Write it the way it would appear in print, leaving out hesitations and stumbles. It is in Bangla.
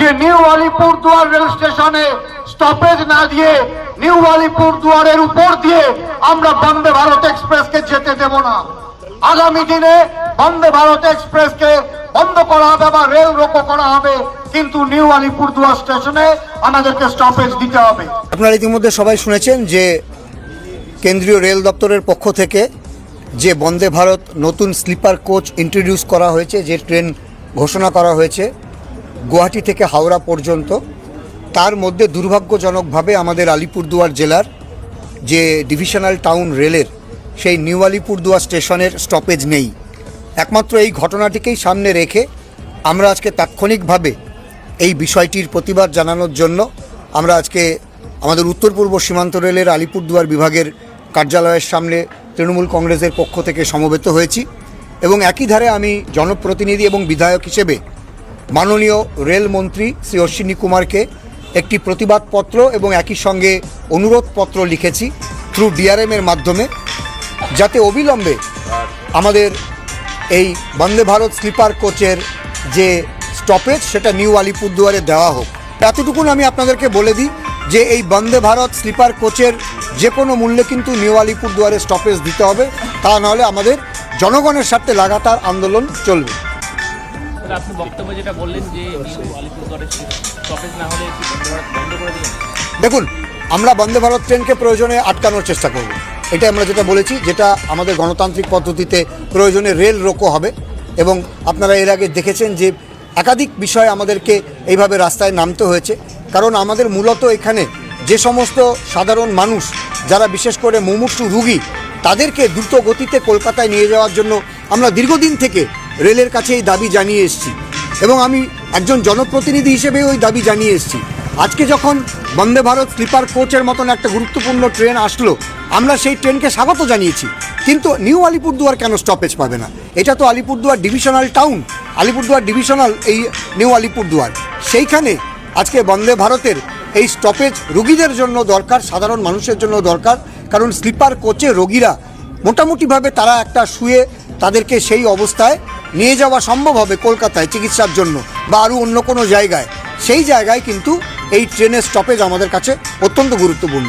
যে নিউ আলিপুরদুয়ার রেল স্টেশনে স্টপেজ না দিয়ে নিউ আলিপুরদুয়ারের উপর দিয়ে আমরা বন্দে ভারত এক্সপ্রেসকে যেতে দেব না। আগামী দিনে বন্দে ভারত এক্সপ্রেসকে বন্ধ করা হবে বা রেল রোকো করা হবে, কিন্তু নিউ আলিপুরদুয়ার স্টেশনে আমাদেরকে স্টপেজ দিতে হবে। আপনারা ইতিমধ্যে সবাই শুনেছেন যে কেন্দ্রীয় রেল দপ্তরের পক্ষ থেকে যে বন্দে ভারত নতুন স্লিপার কোচ ইন্ট্রোডিউস করা হয়েছে, যে ট্রেন ঘোষণা করা হয়েছে গুয়াহাটি থেকে হাওড়া পর্যন্ত, তার মধ্যে দুর্ভাগ্যজনকভাবে আমাদের আলিপুরদুয়ার জেলার যে ডিভিশনাল টাউন রেলের সেই নিউ আলিপুরদুয়ার স্টেশনের স্টপেজ নেই। একমাত্র এই ঘটনাটিকেই সামনে রেখে আমরা আজকে তাৎক্ষণিকভাবে এই বিষয়টির প্রতিবাদ জানানোর জন্য আমরা আজকে আমাদের উত্তর পূর্ব সীমান্ত রেলের আলিপুরদুয়ার বিভাগের কার্যালয়ের সামনে তৃণমূল কংগ্রেসের পক্ষ থেকে সমবেত হয়েছি। এবং একই ধারে আমি জনপ্রতিনিধি এবং বিধায়ক হিসেবে মাননীয় রেলমন্ত্রী শ্রী অশ্বিনী কুমারকে একটি প্রতিবাদপত্র এবং একই সঙ্গে অনুরোধপত্র লিখেছি থ্রু ডিআরএমের মাধ্যমে, যাতে অবিলম্বে আমাদের এই বন্দে ভারত স্লিপার কোচের যে স্টপেজ সেটা নিউ আলিপুরদুয়ারে দেওয়া হোক। এতটুকুন আমি আপনাদেরকে বলে দিই যে এই বন্দে ভারত স্লিপার কোচের যে কোনো মূল্যে কিন্তু নিউ আলিপুরদুয়ারে স্টপেজ দিতে হবে, তা নাহলে আমাদের জনগণের স্বার্থে লাগাতার আন্দোলন চলবে। আপনি বক্তব্য যেটা বললেন যে আলিপুরদুয়ারের স্টপেজ না হলে বন্ধ করে দিলেন। দেখুন, আমরা বন্দে ভারত ট্রেনকে প্রয়োজনে আটকানোর চেষ্টা করব, এটা আমরা যেটা বলেছি, যেটা আমাদের গণতান্ত্রিক পদ্ধতিতে প্রয়োজনে রেল রোকো হবে। এবং আপনারা এর আগে দেখেছেন যে একাধিক বিষয়ে আমাদেরকে এইভাবে রাস্তায় নামতে হয়েছে, কারণ আমাদের মূলত এখানে যে সমস্ত সাধারণ মানুষ যারা বিশেষ করে মুমূর্ষু রুগী, তাদেরকে দ্রুত গতিতে কলকাতায় নিয়ে যাওয়ার জন্য আমরা দীর্ঘদিন থেকে রেলের কাছে এই দাবি জানিয়ে এসেছি এবং আমি একজন জনপ্রতিনিধি হিসেবে ওই দাবি জানিয়ে এসেছি। আজকে যখন বন্দে ভারত স্লিপার কোচের মতন একটা গুরুত্বপূর্ণ ট্রেন আসলো, আমরা সেই ট্রেনকে স্বাগত জানিয়েছি, কিন্তু নিউ আলিপুরদুয়ার কেন স্টপেজ পাবে না? এটা তো Alipurduar divisional town, Alipurduar divisional এই নিউ আলিপুরদুয়ার, সেইখানে আজকে বন্দে ভারতের এই স্টপেজ রুগীদের জন্য দরকার, সাধারণ মানুষের জন্য দরকার। কারণ স্লিপার কোচে রোগীরা মোটামুটিভাবে তারা একটা শুয়ে তাদেরকে সেই অবস্থায় নিয়ে যাওয়া সম্ভব হবে কলকাতায় চিকিৎসার জন্য বা আরও অন্য কোনো জায়গায়। সেই জায়গায় কিন্তু এই ট্রেনের স্টপেজ আমাদের কাছে অত্যন্ত গুরুত্বপূর্ণ।